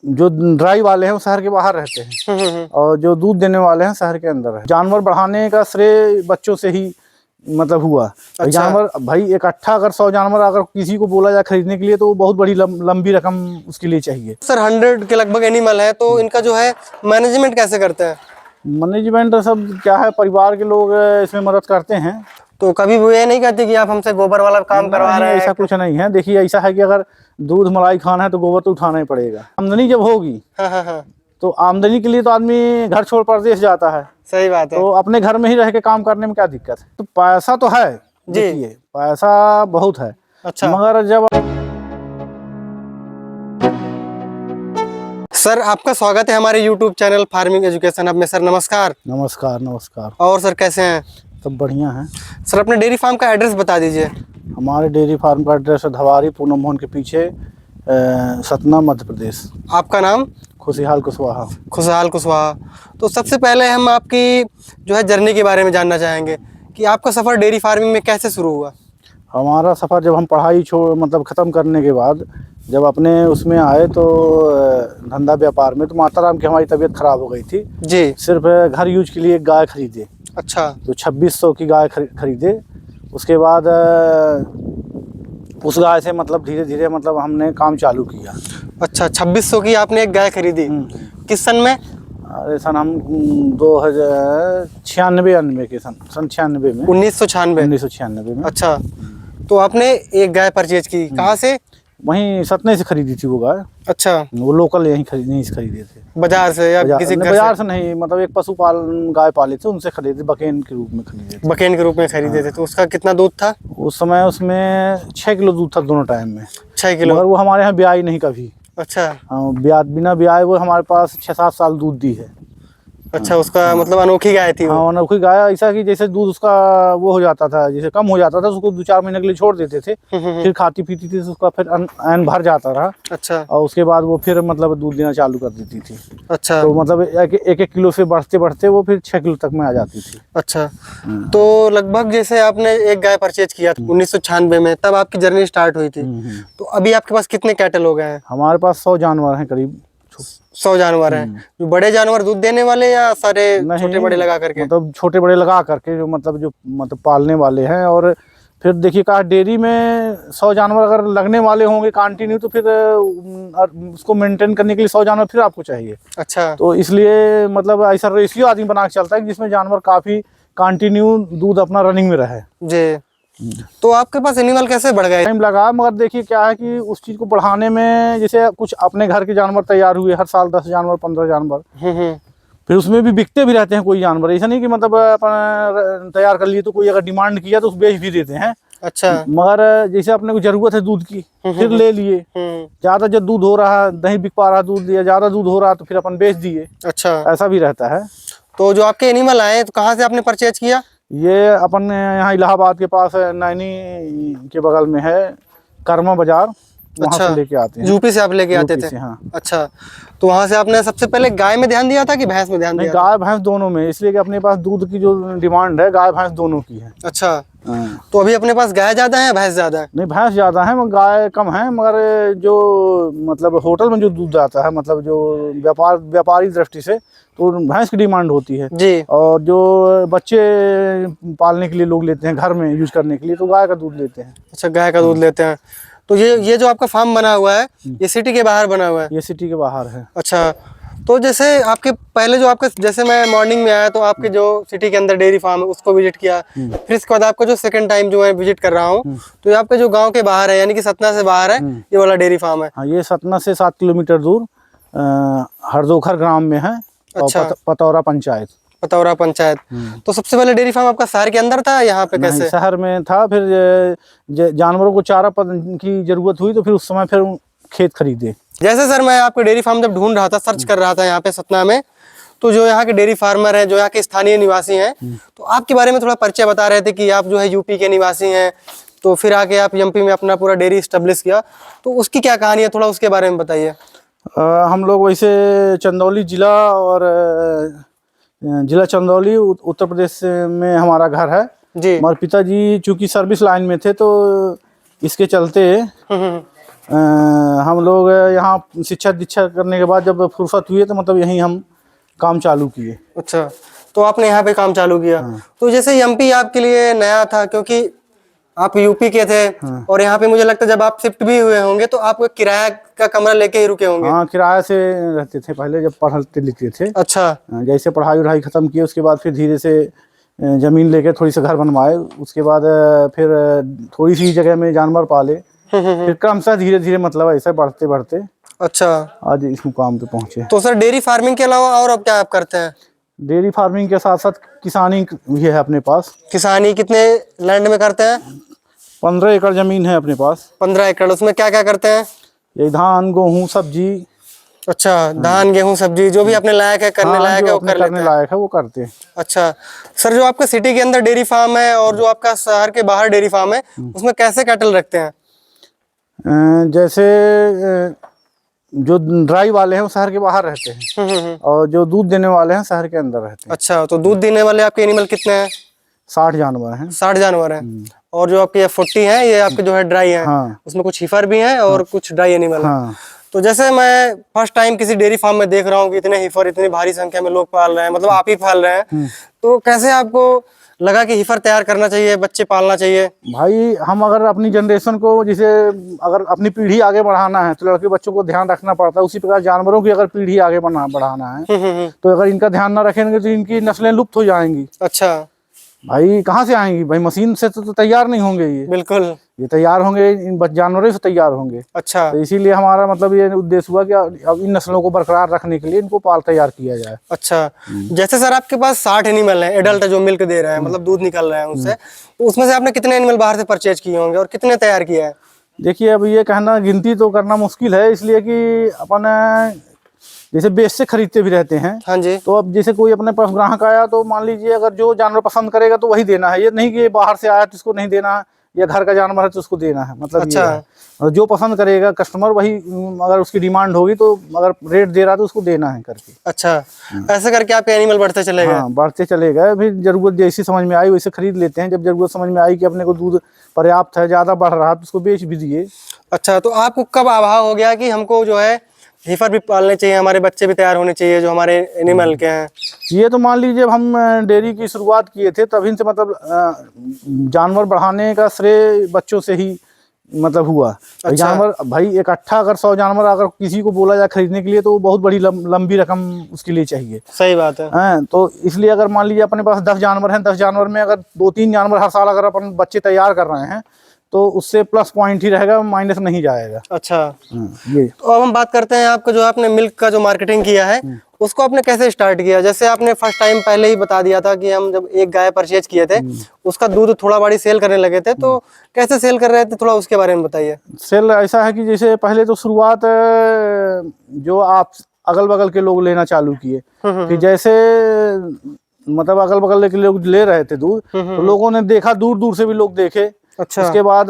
जो ड्राई वाले हैं वो शहर के बाहर रहते हैं और जो दूध देने वाले हैं शहर के अंदर है। जानवर बढ़ाने का श्रेय बच्चों से ही मतलब हुआ। अच्छा। जानवर भाई इकट्ठा अगर 100 जानवर अगर किसी को बोला जाए खरीदने के लिए तो बहुत बड़ी लंबी रकम उसके लिए चाहिए। सर 100 के लगभग एनिमल है, तो इनका जो है मैनेजमेंट कैसे करते हैं? मैनेजमेंट सब क्या है, परिवार के लोग इसमें मदद करते हैं। तो कभी वो ये नहीं कहते कि आप हमसे गोबर वाला काम करवा रहे हैं? ऐसा कुछ नहीं है। देखिए ऐसा है कि अगर दूध मलाई खाना है तो गोबर तो उठाना ही पड़ेगा। आमदनी जब होगी हाँ। तो आमदनी के लिए तो आदमी घर छोड़ प्रदेश जाता है। सही बात है। तो अपने घर में ही रह के काम करने में क्या दिक्कत है। तो पैसा तो है जी। देखिए पैसा बहुत है। अच्छा। मगर जब सर आपका स्वागत है हमारे YouTube channel farming education hub में। सर नमस्कार। नमस्कार नमस्कार। और सर कैसे हैं? सब बढ़िया है। सर अपने डेयरी फार्म का एड्रेस बता दीजिए। हमारे डेयरी फार्म का एड्रेस है धवारी पूनम मोहन के पीछे, सतना, मध्य प्रदेश। आपका नाम? खुशहाल कुशवाहा। खुशहाल कुशवाहा। तो सबसे पहले हम आपकी जो है जर्नी के बारे में जानना चाहेंगे कि आपका सफ़र डेयरी फार्मिंग में कैसे शुरू हुआ? हमारा सफ़र जब हम पढ़ाई मतलब ख़त्म करने के बाद जब अपने उसमें आए तो धंधा व्यापार में, तो माताराम की हमारी तबीयत ख़राब हो गई थी जी। सिर्फ घर यूज के लिए एक गाय खरीदे। अच्छा। तो 2600 की गाय खरीदे। उसके बाद उस गाय से मतलब धीरे धीरे मतलब हमने काम चालू किया। अच्छा 2600 की आपने एक गाय खरीदी, किस सन में? अरे सन हम 2096 के सन 96 में। 1996 में। अच्छा। तो आपने एक गाय परचेज की, कहाँ से? वहीं सतने से खरीदी थी वो नहीं। अच्छा। वो लोकल यहीं खरीदे थे। बाजार से या किसी घर बाजार से नहीं, मतलब एक पशुपालन गाय पाले थे उनसे खरीदे, बकेन के रूप में खरीदे थे। बकेन के रूप में खरीदे थे। तो उसका कितना दूध था उस समय? उसमें 6 किलो दूध था दोनों टाइम में। 6 किलो। मगर वो हमारे यहाँ ब्याई नहीं कभी। अच्छा। हाँ, बिना ब्याए वो हमारे पास 6-7 साल दूध दी है। अच्छा, उसका मतलब अनोखी गाय थी वो। हाँ, अनोखी गाय। ऐसा कि जैसे दूध उसका वो हो जाता था, जैसे कम हो जाता था उसको 2-4 महीने के लिए छोड़ देते थे, फिर खाती पीती थी तो उसका फिर ऐन भर जाता रहा। अच्छा। और उसके बाद वो फिर मतलब दूध देना चालू कर देती थी। अच्छा। तो मतलब एक किलो से बढ़ते बढ़ते वो फिर 6 किलो तक में आ जाती थी। अच्छा। तो लगभग जैसे आपने एक गाय परचेज किया 1996 में, तब आपकी जर्नी स्टार्ट हुई थी। तो अभी आपके पास कितने कैटल हो गए हैं? हमारे पास 100 जानवर हैं करीब। 100 जानवर हैं। जो बड़े जानवर दूध देने वाले या सारे छोटे बड़े लगा करके? मतलब छोटे बड़े लगा करके जो मतलब पालने वाले हैं। और फिर देखिए कहा डेयरी में 100 जानवर अगर लगने वाले होंगे कंटिन्यू तो फिर उसको मेंटेन करने के लिए 100 जानवर फिर आपको चाहिए। अच्छा। तो इसलिए मतलब ऐसा रेशियो आदमी बना के चलता है जिसमें जानवर काफ़ी कंटिन्यू दूध अपना रनिंग में रहे जी। तो आपके पास एनिमल कैसे बढ़ गए? टाइम लगा, मगर देखिए क्या है कि उस चीज़ को बढ़ाने में जैसे कुछ अपने घर के जानवर तैयार हुए, हर साल 10 जानवर 15 जानवर। फिर उसमें भी बिकते भी रहते हैं कोई जानवर। ऐसा नहीं कि मतलब अपन तैयार कर लिए तो कोई अगर डिमांड किया तो उस बेच भी देते हैं। अच्छा। मगर जैसे अपने को जरूरत है दूध की फिर ले लिए। ज़्यादा जब दूध हो रहा है, नहीं बिक पा रहा दूध, या ज़्यादा दूध हो रहा तो फिर अपन बेच दिए। अच्छा। ऐसा भी रहता है। तो जो आपके एनिमल आए तो कहाँ से आपने परचेज किया? ये अपन यहाँ इलाहाबाद के पास नैनी के बगल में है कर्मा बाजार, वहाँ से लेके आते हैं। यूपी से आप लेके आते थे? हाँ। अच्छा। तो वहाँ से आपने सबसे पहले गाय में ध्यान दिया था कि भैंस में ध्यान दिया? गाय भैंस दोनों में, इसलिए कि अपने पास दूध की जो डिमांड है गाय भैंस दोनों की है। अच्छा। तो अभी अपने पास गाय ज्यादा है भैंस ज्यादा है? नहीं, भैंस ज्यादा है मगर गाय कम है। मगर जो मतलब होटल में जो दूध आता है, मतलब जो व्यापारी दृष्टि से तो भैंस की डिमांड होती है जी। और जो बच्चे पालने के लिए लोग लेते हैं घर में यूज करने के लिए तो गाय का दूध लेते हैं। अच्छा, गाय का दूध लेते हैं। तो ये जो आपका फार्म बना हुआ है ये सिटी के बाहर बना हुआ है? ये सिटी के बाहर है। अच्छा। तो जैसे आपके पहले जो आपके, जैसे मैं मॉर्निंग में आया तो आपके जो सिटी के अंदर डेयरी फार्म है उसको विजिट किया, फिर इसके बाद आपका जो सेकंड टाइम जो मैं विजिट कर रहा हूँ तो ये आपके जो गांव के बाहर है, यानी कि सतना से बाहर है ये वाला डेयरी फार्म है? हाँ, ये सतना से 7 किलोमीटर दूर हरदोखर ग्राम में है। अच्छा। पतौरा पंचायत। पतौरा पंचायत। तो सबसे पहले डेयरी फार्म आपका शहर के अंदर था, यहाँ पे कैसे? शहर में था। फिर जानवरों को चारा की जरूरत हुई तो फिर उस समय फिर खेत खरीदे। जैसे सर मैं आपके डेयरी फार्म जब ढूंढ रहा था, सर्च कर रहा था यहाँ पे सतना में, तो जो यहाँ के डेयरी फार्मर हैं, जो यहाँ के स्थानीय निवासी हैं, तो आपके बारे में थोड़ा परिचय बता रहे थे कि आप जो है यूपी के निवासी हैं, तो फिर आके आप एमपी में अपना पूरा डेयरी स्टेब्लिश किया, तो उसकी क्या कहानी है, थोड़ा उसके बारे में बताइए। हम लोग वैसे चंदौली जिला और जिला चंदौली उत्तर प्रदेश में हमारा घर है जी। हमारे पिताजी चूँकि सर्विस लाइन में थे तो इसके चलते हम लोग यहाँ शिक्षा दीक्षा करने के बाद जब फुर्सत हुई तो मतलब यहीं हम काम चालू किए। अच्छा, तो आपने यहाँ पे काम चालू किया। तो जैसे एमपी आपके लिए नया था क्योंकि आप यूपी के थे, और यहाँ पे मुझे लगता है जब आप शिफ्ट भी हुए होंगे तो आप किराया का कमरा लेके ही रुके होंगे। हाँ, किराए से रहते थे पहले जब पढ़ते लिखते थे। अच्छा, जैसे पढ़ाई वढ़ाई खत्म किए उसके बाद फिर धीरे से जमीन लेके थोड़ी सी घर बनवाए। उसके बाद फिर थोड़ी सी जगह में जानवर पाले। फिर क्रमशः धीरे धीरे मतलब ऐसे बढ़ते बढ़ते अच्छा, आज इस मुकाम पे पहुंचे। तो सर डेयरी फार्मिंग के अलावा और अब क्या आप करते हैं? डेयरी फार्मिंग के साथ साथ किसानी भी है अपने पास। किसानी कितने लैंड में करते हैं? 15 एकड़ जमीन है अपने पास। 15 एकड़, उसमें क्या क्या करते हैं? ये धान गेहूँ सब्जी। अच्छा, धान गेहूं सब्जी जो भी अपने लायक है, करने लायक है, वो कर लेते हैं। लायक है वो करते हैं। अच्छा सर, जो आपका सिटी के अंदर डेयरी फार्म है और जो आपका शहर के बाहर डेयरी फार्म है, उसमें कैसे कैटल रखते हैं? जैसे जो ड्राई वाले हैं वो शहर के बाहर रहते हैं, और जो दूध देने वाले हैं शहर के अंदर रहते हैं। अच्छा, तो दूध देने वाले आपके एनिमल कितने हैं? 60 जानवर हैं। 60 जानवर हैं। और जो आपके 40 हैं ये आपके जो है ड्राई हैं। हाँ। उसमें कुछ हिफर भी हैं और कुछ ड्राई एनिमल हैं। हाँ। तो जैसे मैं फर्स्ट टाइम किसी डेयरी फार्म में देख रहा हूँ कि इतने हिफर इतनी भारी संख्या में लोग पाल रहे हैं, मतलब आप ही पाल रहे हैं, तो कैसे आपको लगा कि हिफर तैयार करना चाहिए, बच्चे पालना चाहिए? भाई हम अगर अपनी जनरेशन को जैसे अगर अपनी पीढ़ी आगे बढ़ाना है तो लड़के बच्चों को ध्यान रखना पड़ता है। उसी प्रकार जानवरों की अगर पीढ़ी आगे बढ़ाना है तो अगर इनका ध्यान ना रखेंगे तो इनकी नस्लें लुप्त हो जाएंगी। अच्छा भाई कहाँ से आएंगी भाई, मशीन से तो तैयार नहीं होंगे ये। बिल्कुल, ये तैयार होंगे इन जानवरों से तैयार होंगे। अच्छा, तो इसीलिए हमारा मतलब ये उद्देश्य हुआ कि अब इन नस्लों को बरकरार रखने के लिए इनको पाल तैयार किया जाए। अच्छा, जैसे सर आपके पास 60 एनिमल हैं एडल्ट जो मिल्क दे रहे हैं, मतलब दूध निकल रहे हैं उससे, तो उसमें से आपने कितने एनिमल बाहर से परचेज किए होंगे और कितने तैयार किया है? देखिए अब ये कहना गिनती तो करना मुश्किल है, इसलिए कि अपन जैसे बेच से खरीदते भी रहते हैं। हाँ जी। तो अब जैसे कोई अपने पास ग्राहक आया तो मान लीजिए अगर जो जानवर पसंद करेगा तो वही देना है, ये नहीं कि बाहर से आया तो इसको नहीं देना है, या घर का जानवर है तो उसको देना है। मतलब अच्छा। ये है। और जो पसंद करेगा कस्टमर वही, अगर उसकी डिमांड होगी तो अगर रेट दे रहा तो उसको देना है करके। अच्छा, ऐसे करके आपके एनिमल बढ़ते चले गए? हाँ, बढ़ते चले गए। फिर जरूरत जैसी समझ में आई वैसे खरीद लेते हैं। जब जरूरत समझ में आई कि अपने को दूध पर्याप्त है, ज्यादा बढ़ रहा तो उसको बेच भी दिए। अच्छा, तो आपको कब आभाव हो गया कि हमको जो है हिफर भी पालने चाहिए, हमारे बच्चे भी तैयार होने चाहिए जो हमारे एनिमल के हैं? ये तो मान लीजिए जब हम डेयरी की शुरुआत किए थे तभी से मतलब जानवर बढ़ाने का श्रेय बच्चों से ही मतलब हुआ। अच्छा। जानवर भाई इकट्ठा अगर 100 जानवर अगर किसी को बोला जाए खरीदने के लिए तो बहुत बड़ी लंबी रकम उसके लिए चाहिए। सही बात है। तो इसलिए अगर मान लीजिए अपने पास 10 जानवर हैं, 10 जानवर में अगर 2-3 जानवर हर साल अगर अपन बच्चे तैयार कर रहे हैं तो उससे प्लस पॉइंट ही रहेगा, माइनस नहीं जाएगा। अच्छा, ये तो अब हम बात करते हैं आपका जो आपने मिल्क का जो मार्केटिंग किया है उसको आपने कैसे स्टार्ट किया? जैसे आपने फर्स्ट टाइम पहले ही बता दिया था कि हम जब एक गाय परचेज किए थे उसका दूध थोड़ा बड़ी सेल करने लगे थे, तो कैसे सेल कर रहे थे, थोड़ा उसके बारे में बताइए। सेल ऐसा है कि जैसे पहले तो शुरुआत जो आप अगल बगल के लोग लेना चालू किए, फिर जैसे मतलब अगल बगल के लोग ले रहे थे दूध तो लोगों ने देखा, दूर दूर से भी लोग देखे। अच्छा। उसके बाद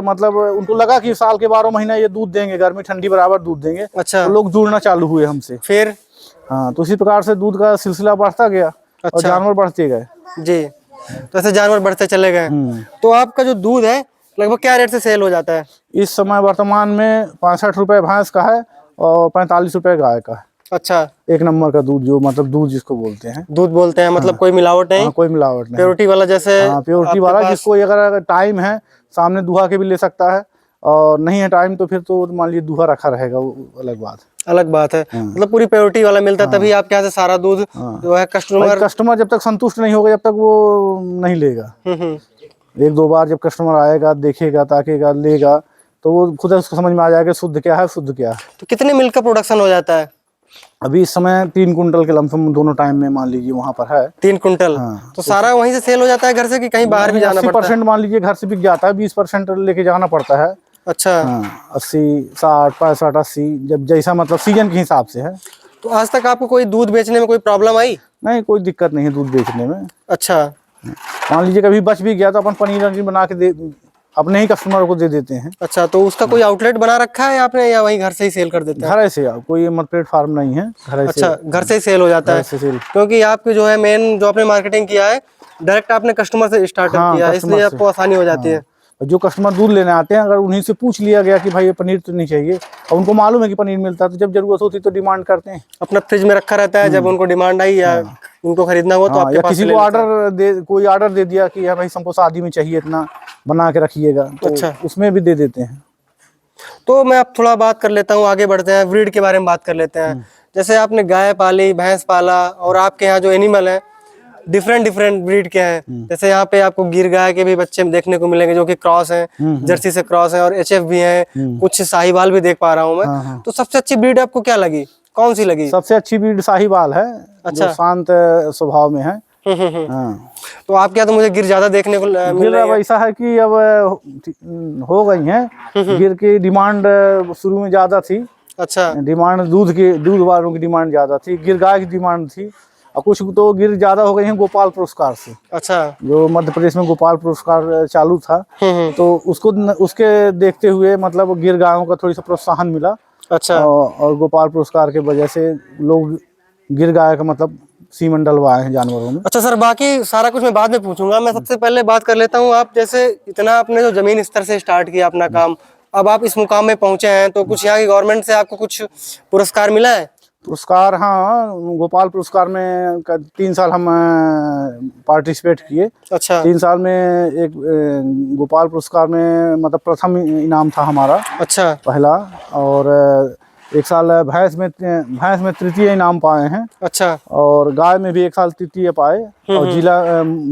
मतलब उनको लगा कि साल के 12 महीना ये दूध देंगे, गर्मी ठंडी बराबर दूध देंगे। अच्छा। तो लोग जुड़ना चालू हुए हमसे। फिर हाँ, तो इसी प्रकार से दूध का सिलसिला बढ़ता गया। और अच्छा। जानवर बढ़ते गए जी, तो ऐसे जानवर बढ़ते चले गए। तो आपका जो दूध है लगभग क्या रेट से सेल हो जाता है? इस समय वर्तमान में 65 रुपए भैंस का है और 45 रुपए गाय का है। अच्छा, एक नंबर का दूध, जो मतलब दूध जिसको बोलते हैं। दूध बोलते हैं मतलब कोई मिलावट नहीं? कोई मिलावट नहीं, प्योरिटी वाला। जैसे प्योरिटी वाला, जिसको अगर टाइम है सामने दुहा के भी ले सकता है, और नहीं है टाइम तो फिर तो मान लीजिए दुहा रखा रहेगा, वो अलग बात है। मतलब पूरी प्योरिटी वाला मिलता है तभी आपके यहाँ से सारा दूध जो है कस्टमर जब तक संतुष्ट नहीं होगा जब तक वो नहीं लेगा। 1-2 बार जब कस्टमर आएगा, देखेगा, ताकेगा, लेगा तो वो खुद उसको समझ में आ जाएगा शुद्ध क्या है, शुद्ध क्या है। तो कितने मिल्क का प्रोडक्शन हो जाता है अभी इस समय 3 कुंटल के लमसम दोनों टाइम में मान लीजिए वहाँ पर है। 3 कुंटल? तो सारा वहीं से सेल हो जाता है घर से कि कहीं बाहर भी जाना पड़ता है? 80% मान लीजिए घर से बिक जाता है, 20% लेके जाना पड़ता है। अच्छा। 80, 60, 65, 80 जब जैसा मतलब सीजन के हिसाब से है। तो आज तक आपको कोई दूध बेचने में कोई प्रॉब्लम आई? नहीं, कोई दिक्कत नहीं है दूध बेचने में। अच्छा। मान लीजिए कभी बच भी गया तो अपन पनीर बना के अपने ही कस्टमर को दे देते हैं। अच्छा, तो उसका कोई आउटलेट बना रखा है आपने या वहीं घर से ही सेल कर देते हैं? घर से, कोई मतलब प्लेटफार्म नहीं है, घर से। अच्छा, घर से ही सेल हो जाता है? क्योंकि आपके जो है मेन जो आपने मार्केटिंग किया है डायरेक्ट आपने कस्टमर से स्टार्टअप किया है, इसलिए आपको आसानी हो जाती है। जो कस्टमर दूध लेने आते हैं अगर उन्हीं से पूछ लिया गया कि भाई ये पनीर तो नहीं चाहिए, और उनको मालूम है कि पनीर मिलता है, तो जब जरूरत होती तो डिमांड करते हैं। अपना फ्रिज में रखा रहता है, जब उनको डिमांड आई या उनको खरीदना हो तो हाँ, आपके या पास किसी से को ले लेते हैं। ऑर्डर दे, कोई ऑर्डर दे दिया कि यार भाई हमको शादी में चाहिए इतना बना के रखिएगा, तो अच्छा। उसमें भी दे देते हैं। तो मैं अब थोड़ा बात कर लेता हूँ, आगे बढ़ते हैं, ब्रीड के बारे में बात कर लेते हैं। जैसे आपने गाय पाली, भैंस पाला, और आपके यहाँ जो एनिमल है डिफरेंट डिफरेंट ब्रीड के हैं। जैसे यहाँ पे आपको गिर गाय के भी बच्चे देखने को मिलेंगे जो कि क्रॉस हैं, जर्सी से क्रॉस है, और एचएफ भी हैं, कुछ साहिवाल भी देख पा रहा हूँ मैं। तो सबसे अच्छी ब्रीड आपको क्या लगी, कौन सी लगी? सबसे अच्छी ब्रीड साहिवाल है। अच्छा। जो शांत स्वभाव में है। हाँ। तो आपके यहाँ तो मुझे गिर ज्यादा देखने को मिल गिर रही अब है। ऐसा है कि अब हो गई है। गिर की डिमांड शुरू में ज्यादा थी। अच्छा। डिमांड दूध वालों की डिमांड ज्यादा थी, गिर गाय की डिमांड थी, और कुछ तो गिर ज्यादा हो गई हैं गोपाल पुरस्कार से। अच्छा। जो मध्य प्रदेश में गोपाल पुरस्कार चालू था, तो उसके देखते हुए मतलब गिर गायों का थोड़ी सा प्रोत्साहन मिला। अच्छा। और गोपाल पुरस्कार के वजह से लोग गिर गाय का मतलब सीमन डलवाए हैं जानवरों में। अच्छा सर, बाकी सारा कुछ मैं बाद में पूछूंगा, मैं सबसे पहले बात कर लेता हूँ। आप जैसे इतना आपने जो जमीन स्तर से स्टार्ट किया अपना काम, अब आप इस मुकाम में पहुंचे हैं, तो कुछ यहाँ की गवर्नमेंट से आपको कुछ पुरस्कार मिला है? पुरस्कार, हाँ, गोपाल पुरस्कार में 3 साल हम पार्टिसिपेट किए। अच्छा। 3 साल में एक गोपाल पुरस्कार में मतलब प्रथम इनाम था हमारा। अच्छा। पहला। और 1 साल भैंस में तृतीय इनाम पाए हैं। अच्छा। और गाय में भी 1 साल तृतीय पाए, और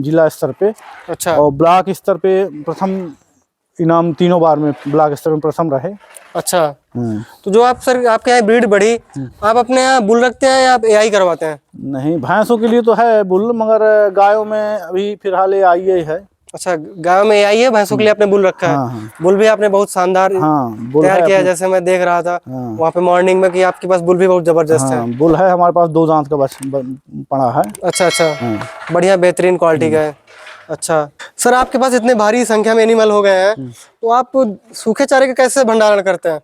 जिला स्तर पे। अच्छा। और ब्लॉक स्तर पे प्रथम इनाम, तीनों बार में ब्लॉक स्तर में प्रथम रहे। अच्छा। तो जो आप सर आपके यहाँ ब्रीड बढ़ी, आप अपने यहाँ बुल रखते हैं या आप एआई करवाते हैं? नहीं, भैंसों के लिए तो है बुल, मगर गायों में अभी फिलहाल AI है। अच्छा, गायों में एआई है, भैंसों के लिए आपने बुल रखा है। हाँ। बुल भी आपने बहुत शानदार बुल तैयार है किया है, जैसे मैं देख रहा था वहाँ पे मॉर्निंग में कि आपके पास बुल भी बहुत जबरदस्त है। बुल है हमारे पास, 2 दांत का पड़ा है। अच्छा। अच्छा। बढ़िया, बेहतरीन क्वालिटी का है। अच्छा सर, आपके पास इतने भारी संख्या में एनिमल हो गए हैं, तो आप सूखे चारे का कैसे भंडारण करते हैं?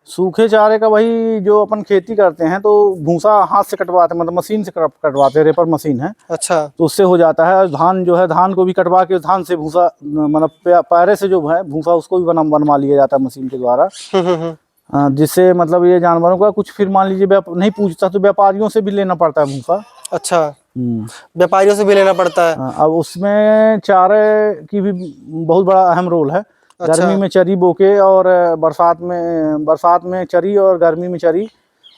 सूखे चारे का वही जो अपन खेती करते हैं, तो भूसा हाथ से कटवाते हैं, मतलब मशीन से कटवाते हैं, रेपर मशीन है। अच्छा। तो उससे हो जाता है। धान जो है, धान को भी कटवा के धान से भूसा, मतलब पैरे से जो है भूसा, उसको भी बनवा लिया जाता है मशीन के द्वारा। जिससे मतलब ये जानवरों का कुछ, फिर मान लीजिए नहीं पूछता तो व्यापारियों से भी लेना पड़ता है भूसा। अच्छा, व्यापारियों से भी लेना पड़ता है। अब उसमें चारे की भी बहुत बड़ा अहम रोल है। अच्छा। गर्मी में चरी बोके, और बरसात में चरी, और गर्मी में चरी,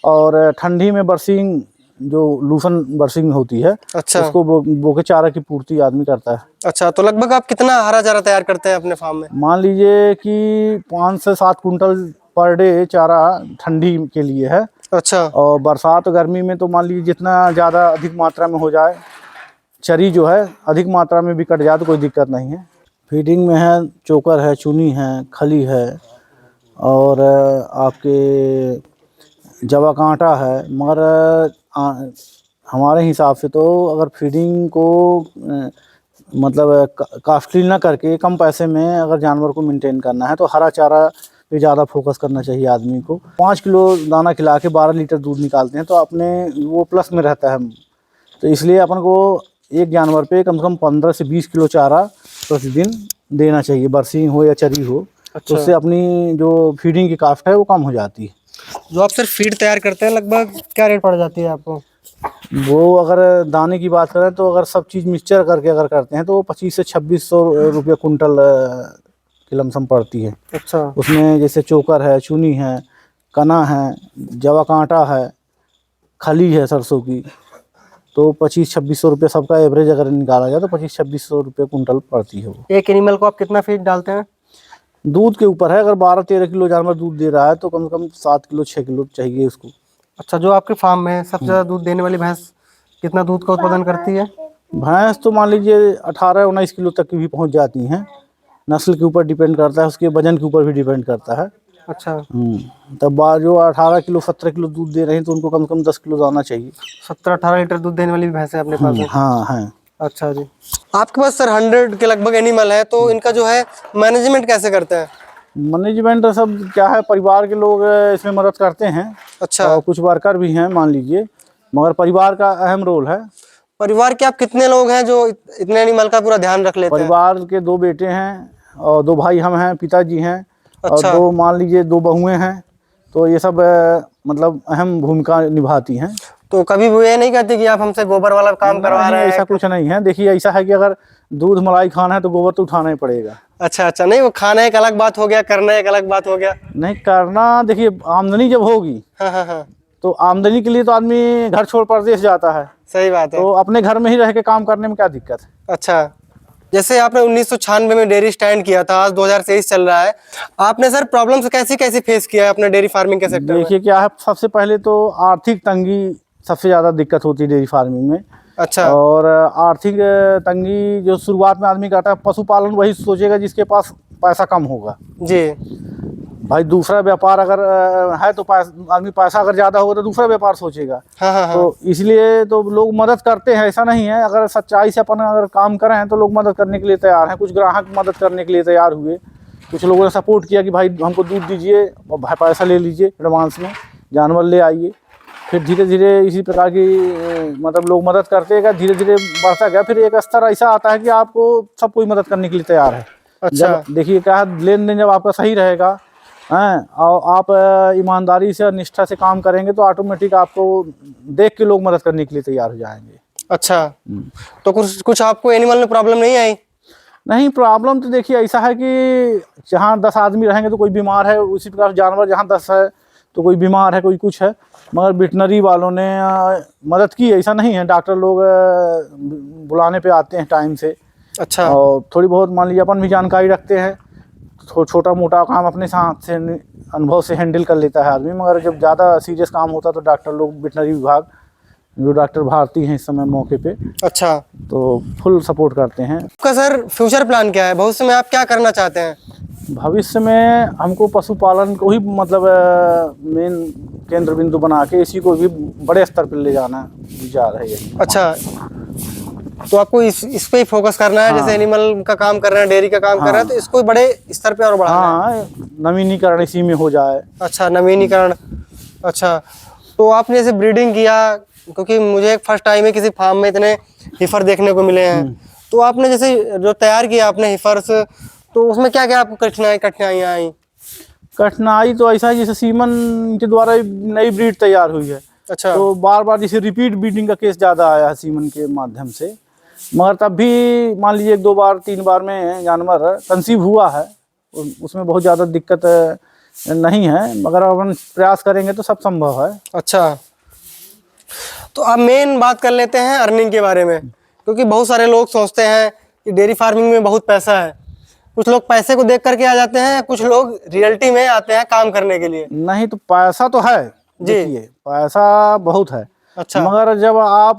और ठंडी में बरसीन, जो लूसन बरसीन होती है। अच्छा। उसको बोके चारा की पूर्ति आदमी करता है। अच्छा, तो लगभग आप कितना हरा चारा तैयार करते हैं अपने फार्म में? मान लीजिए कि 5 से 7 कुंटल पर डे चारा ठंडी के लिए है। अच्छा। और बरसात और गर्मी में तो मान लीजिए जितना ज़्यादा अधिक मात्रा में हो जाए, चरी जो है अधिक मात्रा में भी कट जाए तो कोई दिक्कत नहीं है। फीडिंग में है, चोकर है, चुनी है, खली है, और आपके जवा कांटा है। मगर हमारे हिसाब से तो अगर फीडिंग को मतलब कास्टली ना करके कम पैसे में अगर जानवर को मेंटेन करना है, तो हरा चारा पे ज़्यादा फोकस करना चाहिए आदमी को। 5 किलो दाना खिला के 12 लीटर दूध निकालते हैं, तो अपने वो प्लस में रहता है। तो इसलिए अपन को एक जानवर पे कम से कम 15 से 20 किलो चारा प्रतिदिन देना चाहिए, बरसीन हो या चरी हो। अच्छा। तो उससे अपनी जो फीडिंग की कास्ट है वो कम हो जाती है। जो आप सर फीड तैयार करते हैं, लगभग क्या रेट पड़ जाती है आपको? वो अगर दाने की बात करें तो अगर सब चीज़ मिक्सचर करके अगर करते हैं तो 25 से 2600 रुपये कुंटल की लमसम पड़ती है। अच्छा। उसमें जैसे चोकर है, चुनी है, कना है, जवा कांटा है, खली है सरसों की, तो 25-2600 रुपये सबका एवरेज अगर निकाला जाए तो 25-2600 रुपये कुंटल पड़ती है वो। एक एनिमल को आप कितना फीड डालते हैं? दूध के ऊपर है। अगर 12-13 किलो जानवर दूध दे रहा है तो कम से कम 7 किलो 6 किलो चाहिए उसको। अच्छा, जो आपके फार्म में सबसे ज़्यादा दूध देने वाली भैंस कितना दूध का उत्पादन करती है? भैंस तो मान लीजिए 18-19 किलो तक की भी पहुंच जाती हैं। नस्ल के ऊपर डिपेंड करता है, उसके वजन के ऊपर भी डिपेंड करता है। अच्छा। तब जो 18 किलो 17 किलो दूध दे रहे हैं तो उनको कम से कम 10 किलो दाना चाहिए। 17-18 लीटर दूध देने वाली भैंस है अपने पास में? हाँ है। अच्छा जी। आपके पास सर 100 के लगभग एनिमल है, तो इनका जो है मैनेजमेंट कैसे करते हैं? मैनेजमेंट सब क्या है, परिवार के लोग इसमें मदद करते हैं। अच्छा। और कुछ वर्कर भी हैं मान लीजिए, मगर परिवार का अहम रोल है। परिवार के आप कितने लोग हैं जो इतने एनिमल का पूरा ध्यान रख लेते हैं? परिवार के 2 बेटे हैं, और 2 भाई हम हैं, पिताजी हैं, और अच्छा। 2 मान लीजिए 2 बहुएं हैं। तो ये सब मतलब अहम भूमिका निभाती हैं। तो कभी वो ये नहीं कहते कि आप हमसे गोबर वाला काम करवा नहीं, रहे हैं? ऐसा कुछ नहीं है। देखिए ऐसा है कि अगर दूध मलाई खाना है तो गोबर तो उठाना ही पड़ेगा। अच्छा अच्छा, नहीं वो खाना एक अलग बात हो गया, करना एक अलग बात हो गया। नहीं करना, देखिए आमदनी जब होगी हाँ हाँ हाँ, तो आमदनी के लिए तो आदमी घर छोड़ परदेश जाता है, सही बात है। तो अपने घर में ही रह के काम करने में क्या दिक्कत है। अच्छा, जैसे आपने 1996 में डेयरी स्टैंड किया था, आज 2023 चल रहा है, आपने सर प्रॉब्लम्स कैसी कैसी फेस किया है अपने डेयरी फार्मिंग के सेक्टर में? देखिए क्या है, सबसे पहले तो आर्थिक तंगी सबसे ज़्यादा दिक्कत होती है डेयरी फार्मिंग में। अच्छा। और आर्थिक तंगी जो शुरुआत में आदमी करता है, पशुपालन वही सोचेगा जिसके पास पैसा कम होगा जी। भाई। दूसरा व्यापार अगर है तो आदमी पैसा अगर ज़्यादा होगा तो दूसरा व्यापार सोचेगा। हाँ हाँ हाँ, तो इसलिए तो लोग मदद करते हैं, ऐसा नहीं है। अगर सच्चाई से अपन अगर काम करें तो लोग मदद करने के लिए तैयार हैं। कुछ ग्राहक मदद करने के लिए तैयार हुए, कुछ लोगों ने सपोर्ट किया कि भाई हमको दूध दीजिए और भाई पैसा ले लीजिए एडवांस में, जानवर ले आइए। फिर धीरे धीरे इसी प्रकार की मतलब लोग मदद करते गए, धीरे धीरे बढ़ता गया। फिर एक स्तर ऐसा आता है कि आपको सब कोई मदद करने के लिए तैयार है। अच्छा। जब देखिए क्या है, लेन देन जब आपका सही रहेगा हैं और आप ईमानदारी से और निष्ठा से काम करेंगे तो ऑटोमेटिक आपको देख के लोग मदद करने के लिए तैयार हो जाएंगे। अच्छा, तो कुछ आपको एनिमल में प्रॉब्लम नहीं आई? नहीं, प्रॉब्लम तो देखिए ऐसा है कि जहाँ 10 आदमी रहेंगे तो कोई बीमार है, उसी प्रकार जानवर जहाँ 10 है तो कोई बीमार है, कोई कुछ है। मगर वेटनरी वालों ने मदद की, ऐसा नहीं है। डॉक्टर लोग बुलाने पे आते हैं टाइम से। अच्छा। और थोड़ी बहुत मान लीजिए अपन भी जानकारी रखते हैं, छोटा मोटा काम अपने साथ से अनुभव से हैंडल कर लेता है आदमी। मगर जब ज़्यादा सीरियस काम होता तो डॉक्टर लोग, वेटनरी विभाग जो डॉक्टर भारती हैं इस समय मौके पे, अच्छा, तो फुल सपोर्ट करते हैं। आपका सर फ्यूचर प्लान क्या है? भविष्य में आप क्या करना चाहते हैं? भविष्य में हमको पशुपालन को ही मतलब मेन केंद्र बिंदु बना के इसी को भी बड़े स्तर पर ले जाना विचार है ये। अच्छा, तो आपको इस पे ही फोकस करना है। हाँ। जैसे एनिमल का काम कर रहे हैं, डेयरी का काम कर रहे हैं, तो इसको बड़े स्तर पे और बढ़ाना है। हाँ, नवीनीकरण इसी में हो जाए। अच्छा, नवीनीकरण। अच्छा, तो आपने जैसे ब्रीडिंग किया, क्योंकि मुझे एक फर्स्ट टाइम है किसी फार्म में इतने हिफर देखने को मिले हैं, तो आपने जैसे जो तैयार किया आपने हिफर्स, तो उसमें क्या क्या आपको कठिनाइयाँ आई? कठिनाई तो ऐसा है जैसे सीमन के द्वारा नई ब्रीड तैयार हुई है। अच्छा। तो बार बार जैसे रिपीट ब्रीडिंग का केस ज़्यादा आया है सीमन के माध्यम से। मगर तब भी मान लीजिए 1-2 बार 3 बार में जानवर कंसीव हुआ है, उसमें बहुत ज़्यादा दिक्कत नहीं है। मगर अपन प्रयास करेंगे तो सब संभव है। अच्छा, तो अब मेन बात कर लेते हैं अर्निंग के बारे में, क्योंकि बहुत सारे लोग सोचते हैं कि डेयरी फार्मिंग में बहुत पैसा है। कुछ लोग पैसे को देख करके आ जाते हैं, कुछ लोग रियलिटी में आते हैं काम करने के लिए। नहीं तो पैसा तो है, देखिए पैसा बहुत है। अच्छा। मगर जब आप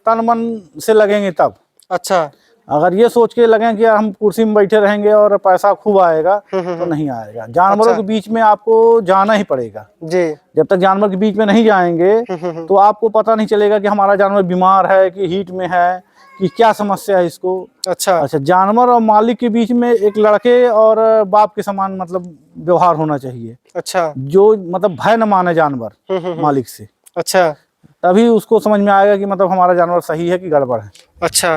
तन मन से लगेंगे तब। अच्छा। अगर ये सोच के लगें कि हम कुर्सी में बैठे रहेंगे और पैसा खूब आएगा तो नहीं आएगा। जानवरों के बीच में आपको जाना ही पड़ेगा जी। जब तक जानवर के बीच में नहीं जाएंगे तो आपको पता नहीं चलेगा कि हमारा जानवर बीमार है कि हीट में है कि क्या समस्या है इसको। अच्छा। जानवर और मालिक के बीच में एक लड़के और बाप के समान मतलब व्यवहार होना चाहिए। अच्छा। जो मतलब भय न माने जानवर मालिक से, अच्छा, तभी उसको समझ में आएगा कि मतलब हमारा जानवर सही है कि गड़बड़ है। अच्छा,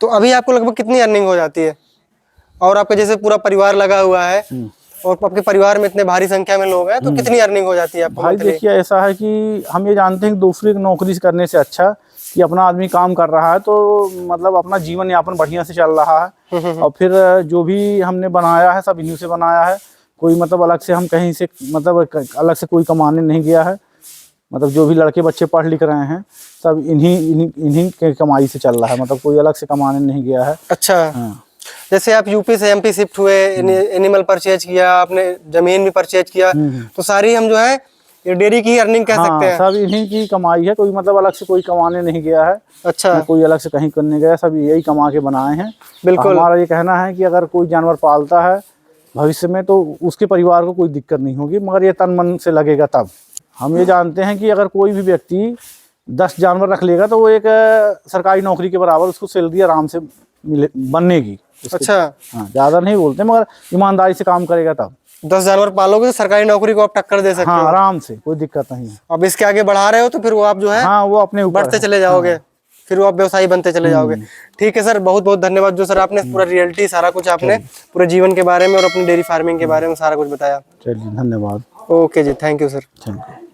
तो अभी आपको लगभग कितनी अर्निंग हो जाती है? और आपका जैसे पूरा परिवार लगा हुआ है और आपके परिवार में इतने भारी संख्या में लोग हैं, तो कितनी अर्निंग हो जाती है आपको? भाई देखिए ऐसा है कि हम ये जानते हैं कि दूसरी की नौकरी करने से अच्छा कि अपना आदमी काम कर रहा है तो मतलब अपना जीवन यापन बढ़िया से चल रहा है। और फिर जो भी हमने बनाया है सब इन्हीं से बनाया है। कोई मतलब अलग से हम कहीं से मतलब अलग से कोई कमाने नहीं गया है। मतलब जो भी लड़के बच्चे पढ़ लिख रहे हैं सब इन्हीं के कमाई से चल रहा है। मतलब कोई अलग से कमाने नहीं गया है। अच्छा। हाँ। जैसे आप यूपी से एमपी शिफ्ट हुए, एनिमल परचेज किया आपने, जमीन भी परचेज किया, तो सारी हम जो है ये डेयरी की अर्निंग कह सकते हैं। सब इन्हीं की कमाई है। कोई मतलब अलग से कोई कमाने नहीं गया है। अच्छा। कोई अलग से कहीं करने गया, सब यही कमा के बनाए हैं। बिल्कुल। हमारा ये कहना है कि अगर कोई जानवर पालता है भविष्य में तो उसके परिवार को कोई दिक्कत नहीं होगी, मगर ये तन मन से लगेगा तब। हम ये जानते हैं कि अगर कोई भी व्यक्ति 10 जानवर रख लेगा तो वो एक सरकारी नौकरी के बराबर उसको सैलरी आराम से बनेगी। अच्छा। हाँ, ज़्यादा नहीं बोलते मगर ईमानदारी से काम करेगा तब। 10 जानवर पालोगे तो सरकारी नौकरी को आप टक्कर दे सकते हो। हाँ, आराम से, कोई दिक्कत नहीं है। अब इसके आगे बढ़ा रहे हो तो फिर वो आप जो है हाँ, वो अपने ऊपर बढ़ते है। चले जाओगे। फिर वो आप व्यवसायी बनते चले जाओगे। ठीक है सर, बहुत बहुत धन्यवाद जो सर आपने पूरा रियलिटी सारा कुछ आपने पूरे जीवन के बारे में और अपनी डेयरी फार्मिंग के बारे में सारा कुछ बताया। चलिए धन्यवाद। Okay ji, thank you sir. Thank you.